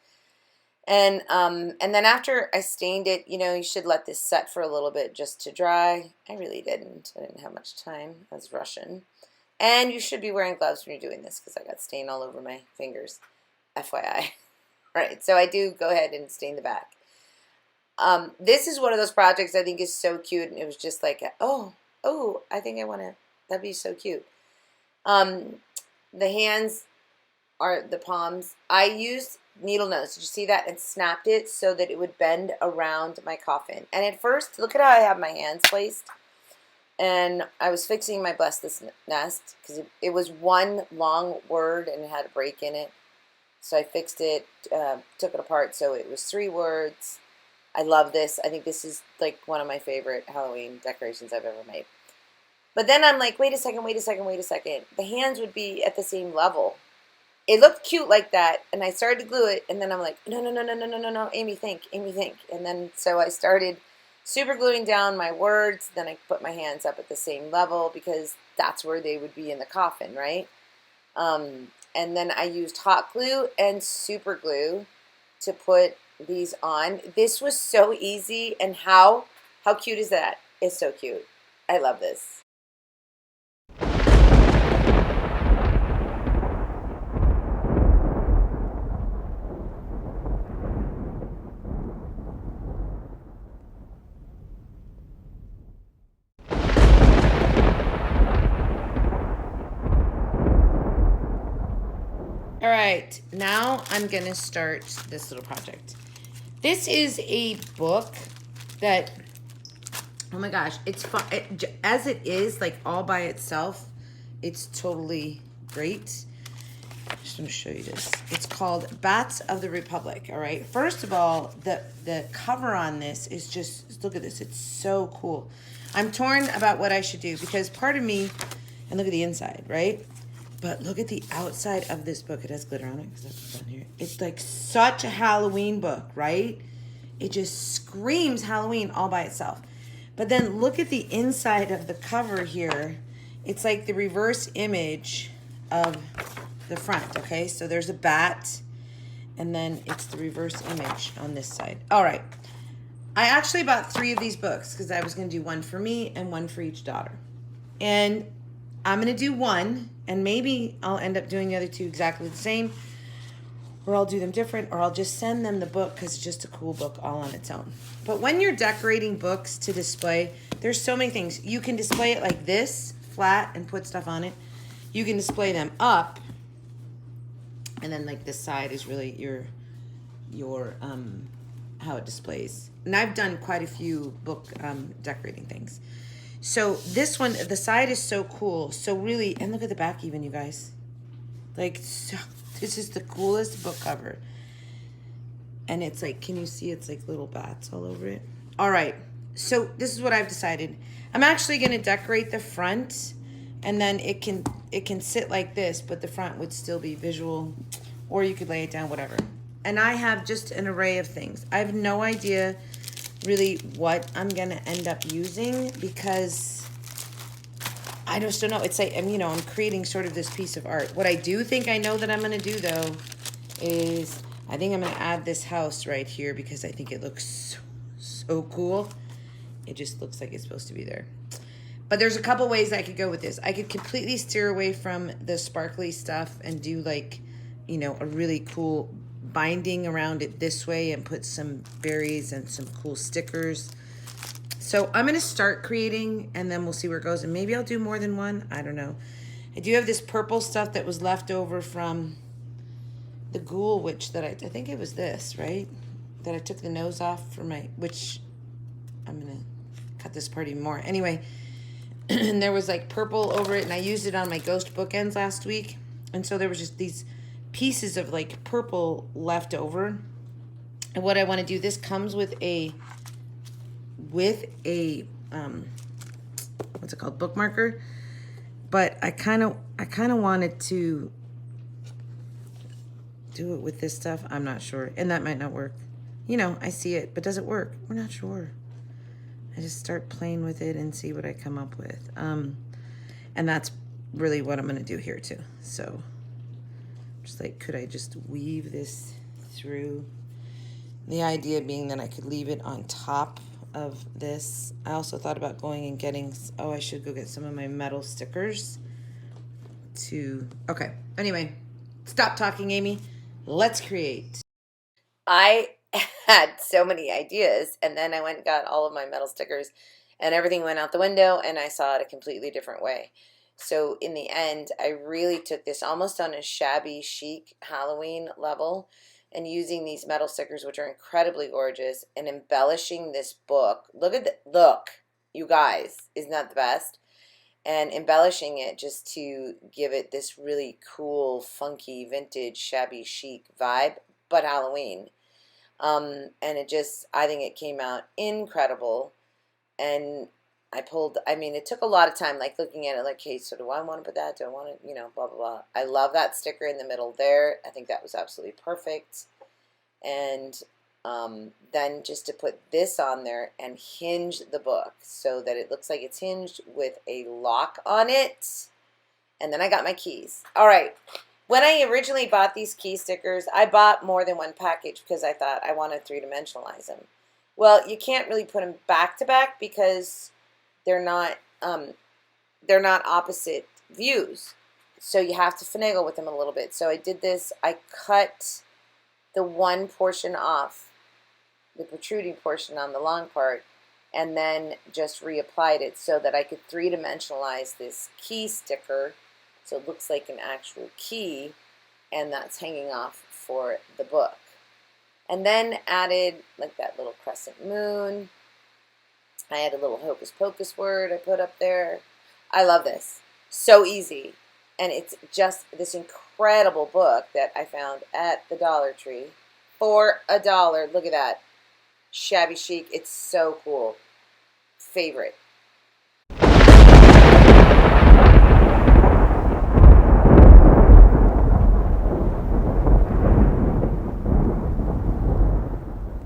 And then after I stained it, you should let this set for a little bit just to dry. I really didn't. I didn't have much time. I was rushing. And you should be wearing gloves when you're doing this because I got stain all over my fingers. FYI. All right, so I do go ahead and stain the back. This is one of those projects I think is so cute, and it was just like, oh, I think I want to, that'd be so cute. The hands are the palms. I used needle nose, did you see that? And snapped it so that it would bend around my coffin. And at first, look at how I have my hands placed. And I was fixing my bless this nest because it was one long word and it had a break in it. So I fixed it, took it apart so it was 3 words. I love this. I think this is like one of my favorite Halloween decorations I've ever made. But then I'm like, wait a second. The hands would be at the same level. It looked cute like that, and I started to glue it, and then I'm like, no, Amy, think. And then so I started super gluing down my words, then I put my hands up at the same level because that's where they would be in the coffin, right? And then I used hot glue and super glue to put these on. This was so easy, and how cute is that? It's so cute. I love this. All right, now I'm gonna start this little project. This is a book that, oh my gosh, it's fun. As it is, like all by itself, it's totally great. I just want to show you this. It's called Bats of the Republic, all right? First of all, the cover on this is just, look at this, it's so cool. I'm torn about what I should do because part of me, and look at the inside, right? But look at the outside of this book. It has glitter on it because that's what's on here. It's like such a Halloween book, right? It just screams Halloween all by itself. But then look at the inside of the cover here. It's like the reverse image of the front, okay? So there's a bat, and then it's the reverse image on this side. All right. I actually bought 3 of these books because I was going to do one for me and one for each daughter. And I'm going to do one, and maybe I'll end up doing the other 2 exactly the same, or I'll do them different, or I'll just send them the book because it's just a cool book all on its own. But when you're decorating books to display, there's so many things. You can display it like this, flat, and put stuff on it. You can display them up, and then like this side is really your how it displays. And I've done quite a few book decorating things. So this one, the side is so cool. So really, and look at the back even, you guys. Like, so, this is the coolest book cover. And it's like, can you see it's like little bats all over it? All right, so this is what I've decided. I'm actually gonna decorate the front, and then it can sit like this, but the front would still be visual, or you could lay it down, whatever. And I have just an array of things. I have no idea really what I'm gonna end up using because I just don't know. It's like, I'm creating sort of this piece of art. What I do think I know that I'm gonna do though is I think I'm gonna add this house right here because I think it looks so cool. It just looks like it's supposed to be there. But there's a couple ways I could go with this. I could completely steer away from the sparkly stuff and do like, a really cool binding around it this way and put some berries and some cool stickers. So I'm gonna start creating and then we'll see where it goes. And maybe I'll do more than one, I don't know. I do have this purple stuff that was left over from the Ghoul Witch that I think it was this, right? That I took the nose off for which I'm gonna cut this part even more. Anyway, and there was like purple over it and I used it on my ghost bookends last week. And so there was just these pieces of like purple left over. And what I want to do, this comes with a what's it called, bookmarker, but I kind of wanted to do it with this stuff. I'm not sure, and that might not work. I see it, but does it work? We're not sure. I just start playing with it and see what I come up with, and that's really what I'm going to do here too. So just like, could I just weave this through? The idea being that I could leave it on top of this. I also thought about going and getting, I should go get some of my metal stickers to, okay. Anyway, stop talking, Amy. Let's create. I had so many ideas, and then I went and got all of my metal stickers, and everything went out the window, and I saw it a completely different way. So in the end, I really took this almost on a shabby chic Halloween level, and using these metal stickers, which are incredibly gorgeous, and embellishing this book. Look at the look, you guys, isn't that the best? And embellishing it just to give it this really cool, funky, vintage, shabby chic vibe, but Halloween. And it just, I think it came out incredible. And I mean, it took a lot of time, like looking at it, like, hey, so do I want to put that? Do I want to, blah, blah, blah. I love that sticker in the middle there. I think that was absolutely perfect. And then just to put this on there and hinge the book so that it looks like it's hinged with a lock on it. And then I got my keys. All right. When I originally bought these key stickers, I bought more than one package because I thought I wanted three-dimensionalize them. Well, you can't really put them back to back because they're not opposite views. So you have to finagle with them a little bit. So I did this. I cut the one portion off, the protruding portion on the long part, and then just reapplied it so that I could three-dimensionalize this key sticker so it looks like an actual key, and that's hanging off for the book. And then added like that little crescent moon. I had a little hocus pocus word I put up there. I love this. So easy. And it's just this incredible book that I found at the Dollar Tree for $1. Look at that. Shabby chic. It's so cool. Favorite.